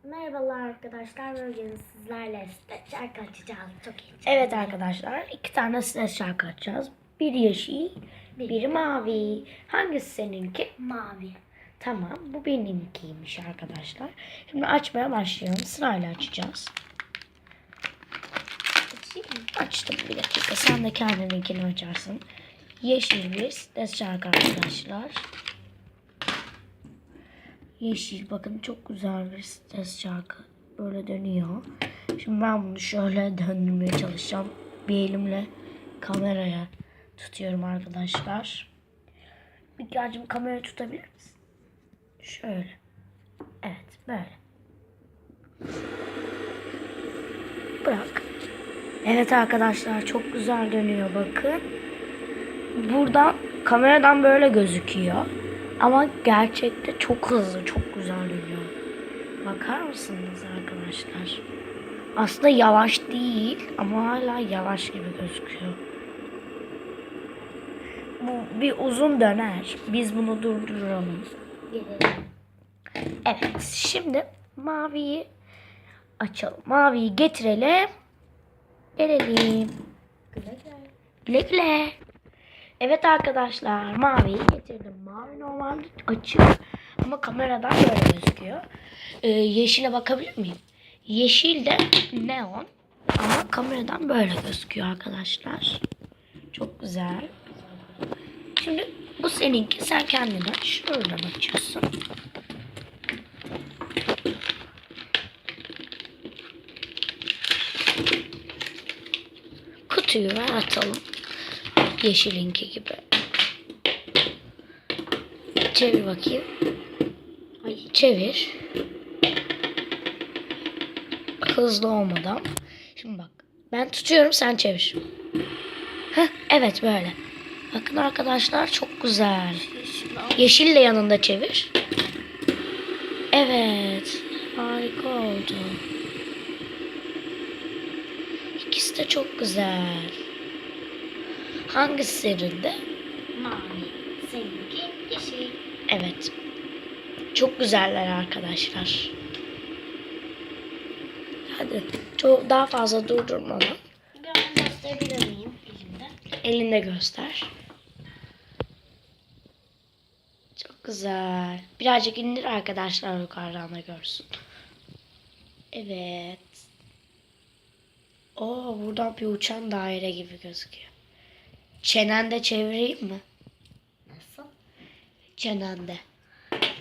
Merhabalar arkadaşlar. Bugün sizlerle stres şarkı açacağız. Çok iyi. Evet arkadaşlar, 2 tane stres şarkı açacağız. Biri yeşil, biri mavi. Hangisi seninki? Mavi. Tamam, bu benimkiymiş arkadaşlar. Şimdi açmaya başlayalım. Sırayla açacağız. Açtım, bir dakika. Sen de kendininkini açarsın. Yeşil bir stres şarkı arkadaşlar. Yeşil, bakın çok güzel bir stres şarkı. Böyle dönüyor. Şimdi ben bunu şöyle döndürmeye çalışacağım. Bir elimle kameraya tutuyorum arkadaşlar. Bilgeciğim, kamerayı tutabilir misin? Şöyle. Evet, böyle. Bırak. Evet arkadaşlar, çok güzel dönüyor, bakın. Buradan kameradan böyle gözüküyor. Ama gerçekte çok hızlı, çok güzel dönüyor. Bakar mısınız arkadaşlar? Aslında yavaş değil ama hala yavaş gibi gözüküyor. Bu bir uzun döner. Biz bunu durduralım. Gelelim. Evet, şimdi maviyi açalım. Maviyi getirelim. Gelelim. Güle güle. Güle güle. Evet arkadaşlar, maviyi getirdim. Mavi normalde açık ama kameradan böyle gözüküyor. Yeşile bakabilir miyim? Yeşil de neon ama kameradan böyle gözüküyor arkadaşlar. Çok güzel. Şimdi bu seninki, sen kendin aç. Şuradan açıyorsun. Kutuyu ver, atalım. Yeşilinki gibi. Çevir bakayım. Ay, çevir. Hızlı olmadan. Şimdi bak. Ben tutuyorum, sen çevir. Heh, evet böyle. Bakın arkadaşlar, çok güzel. Yeşille yanında çevir. Evet. Harika oldu. İkisi de çok güzel. Hangisi serinde? Mavi. Seninki yeşil. Evet. Çok güzeller arkadaşlar. Hadi. Çok daha fazla durdurmadan. Ben gösterebilir miyim elimde? Elinde göster. Çok güzel. Birazcık indir arkadaşlar, yukarıdan da görsün. Evet. Oo, buradan bir uçan daire gibi gözüküyor. Çenende çevireyim mi? Nasıl? Çenende.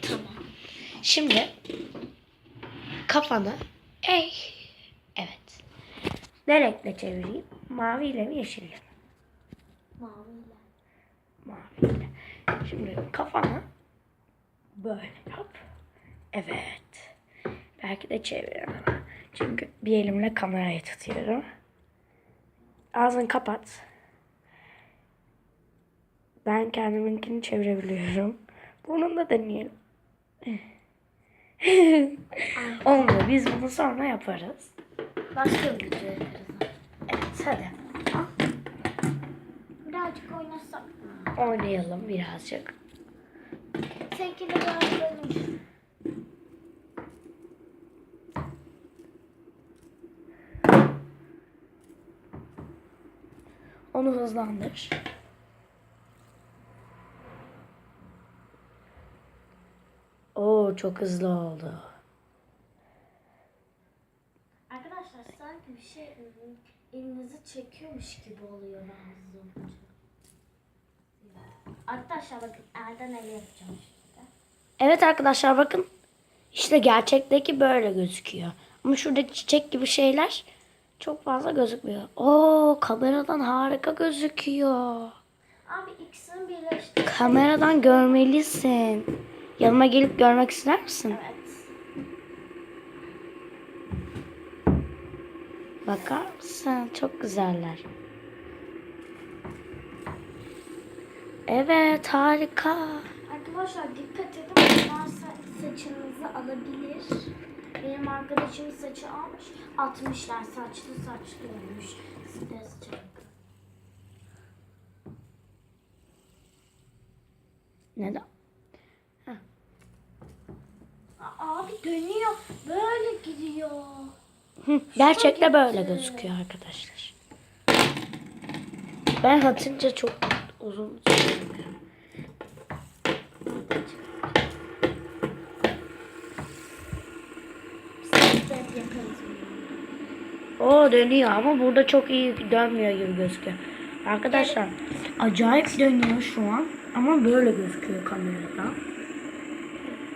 Tamam. Şimdi kafanı evet. Ne renkle çevireyim? Maviyle mi, yeşille mi? Maviyle. Maviyle. Şimdi kafanı böyle yap. Evet. Belki de çeviremem. Çünkü bir elimle kamerayı tutuyorum. Ağzını kapat. Ben kendiminkini çevirebiliyorum. Burnunu da deneyelim. Olmuyor. Biz bunu sonra yaparız. Başka bir video yaparız. Evet, hadi. Birazcık oynasak mı? Oynayalım birazcık. Seninki de biraz dönmüş. Onu hızlandır. Oo, çok hızlı oldu. Arkadaşlar sanki bir şey elinizi çekiyormuş gibi oluyor bazı olunca. Arkadaşlar bakın elden ele yapacağım şimdi. Evet arkadaşlar, bakın. İşte gerçekteki böyle gözüküyor. Ama şuradaki çiçek gibi şeyler çok fazla gözükmüyor. Oo, kameradan harika gözüküyor. Abi ikisini birleştir. Kameradan görmelisin. Yanıma gelip görmek ister misin? Evet. Bakar mısın? Çok güzeller. Evet, harika. Arkadaşlar dikkat edin. Bunlar saçınızı alabilir. Benim arkadaşımın saçı almış. 60'lar saçlı olmuş. Stres çarpı. Neden? Abi Abi dönüyor. Böyle gidiyor. Gerçekte böyle gözüküyor arkadaşlar. Ben atınca çok uzun sürüyor. O dönüyor ama burada çok iyi dönmüyor gibi gözüküyor. Arkadaşlar acayip dönüyor şu an ama böyle gözüküyor kamerada.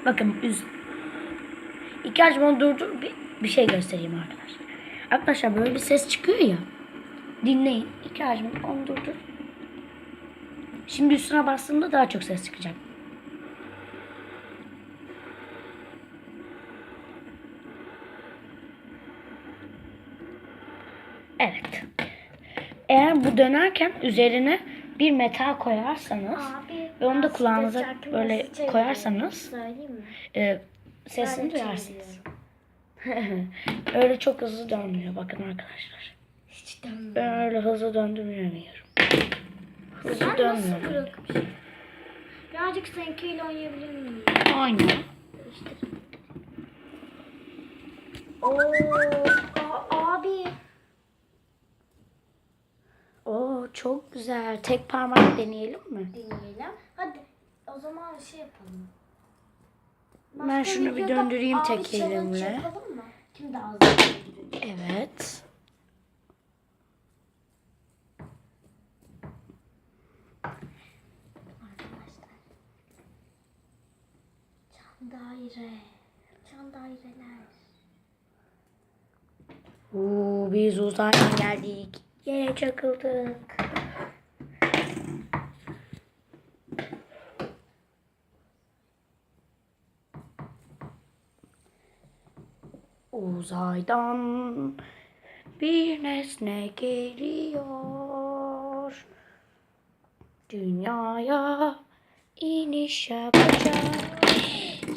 Bakın İlk önce bunu durdur bir şey göstereyim arkadaşlar. Arkadaşlar böyle bir ses çıkıyor ya. Dinleyin. İlk önce onu durdur. Şimdi üstüne bastığımda daha çok ses çıkacak. Evet. Eğer bu dönerken üzerine bir metal koyarsanız Abi, ve onu da ben kulağınıza sıcak böyle nasıl çeviriyorum? koyarsanız Söyleyeyim mi? sesini Böyle duyarsınız. Öyle çok hızlı dönmüyor bakın arkadaşlar. Hiç dönmüyor. Ben öyle hızlı döndürmüyorum. Hızlı Sen nasıl dönmüyorum. bırakmışsın? Birazcık seninkiyle oynayabilir miyim? Aynen. İşte. Oo, abi. Oo çok güzel. Tek parmak deneyelim mi? Deneyelim. Hadi o zaman şey yapalım. Ben şunu bir videoda döndüreyim abi tek challenge elimle. yapalım mı? Kim daha hızlı döndürecek? Evet. Arkadaşlar. Çan daire. Çan daireler. Biz uzaydan geldik. Yere çakıldık. Uzaydan bir nesne geliyor. Dünyaya iniş yapacak.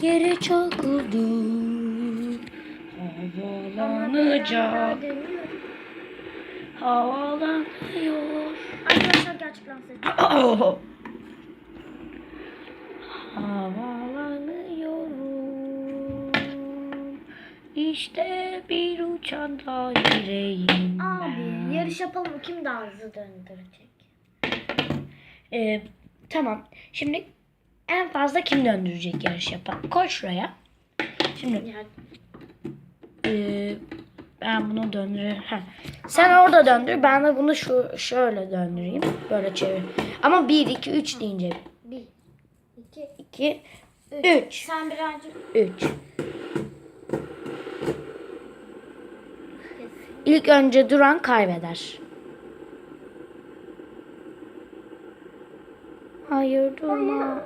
Yere çakıldı. Havalanacak. Havalanıyor. Arkadaşlar gerçekten ses. Havalanıyorum. İşte bir uçan daireyim ben. Abi yarış yapalım mı? Kim daha hızlı döndürecek? Tamam. Şimdi en fazla kim döndürecek yarış yapalım. Koy şuraya. Şimdi Yani ben bunu döndüreyim. Sen orada döndür. Ben de bunu şöyle döndüreyim. Böyle çevir. Ama 1, 2, 3 deyince. 1, 2, 2, 3. Sen birazcık 3. İlk önce duran kaybeder. Hayır durma.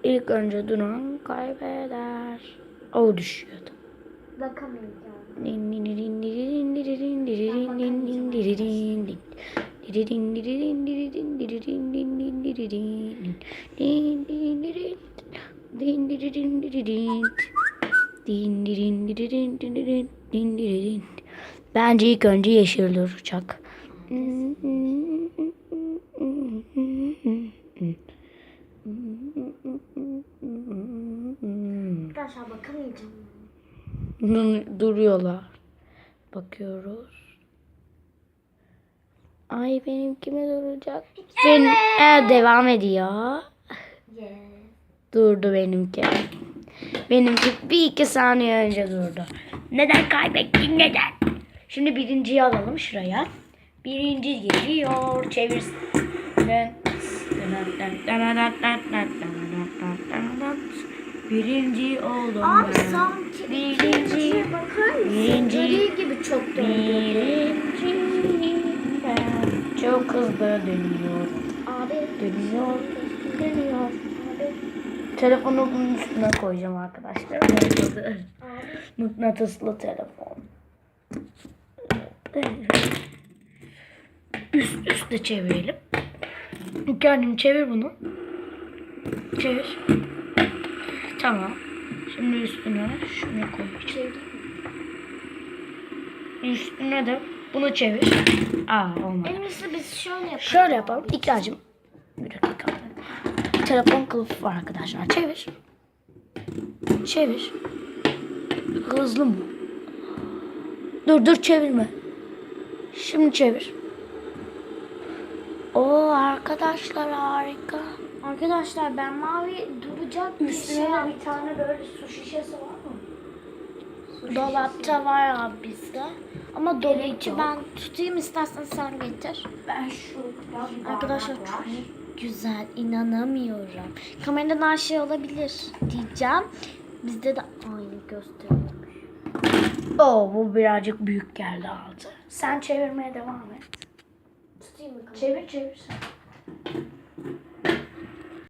İlk önce duran kaybeder. O düşüyordu. bakamayacağım. Bence ilk önce yeşil uçak. Arkadaşlar bakamayacağım. Duruyorlar. Bakıyoruz. Ay benimki mi duracak? Devam ediyor. Yes. Durdu benimki. Benimki 1-2 saniye önce durdu. Neden kaybettin neden? Şimdi birinciyi alalım şuraya. Birinci geliyor. Çevirsin. Birinci oldum Abi ben. sanki Birinci. bakar mısın? Birinci. Gri gibi çok döndürdü. Birinciyim ben. Çok hızlı dönüyorum. Abi. Dönüyor. Dönüyor. Abi. Telefonu bunun üstüne koyacağım arkadaşlar. Abi. Mıknatıslı telefon. Üst üste çevirelim. Kendim çevir bunu. Çevir. Tamam. Şimdi üstüne şunu koyacağım. Üstüne de bunu çevir. Olmadı. En iyisi biz şöyle yapalım. Şöyle yapalım. İkracığım. Bir dakika. telefon kılıfı var arkadaşlar. Çevir. Çevir. Hızlı mı? Dur çevirme. Şimdi çevir. Oo arkadaşlar harika. Arkadaşlar ben mavi duracak bir şey Üstüne bir tane böyle su şişesi var mı? dolapta var abi bizde. Ama dolu Gerek ki yok. ben tutayım, istersen sen getir. Ben şu Arkadaşlar çok güzel, inanamıyorum. Kameradan her şey olabilir diyeceğim. Bizde de aynı gösteriyormuş. Oo bu birazcık büyük geldi altı. Sen çevirmeye devam et. Tutayım mı kamerayı? Çevir sen.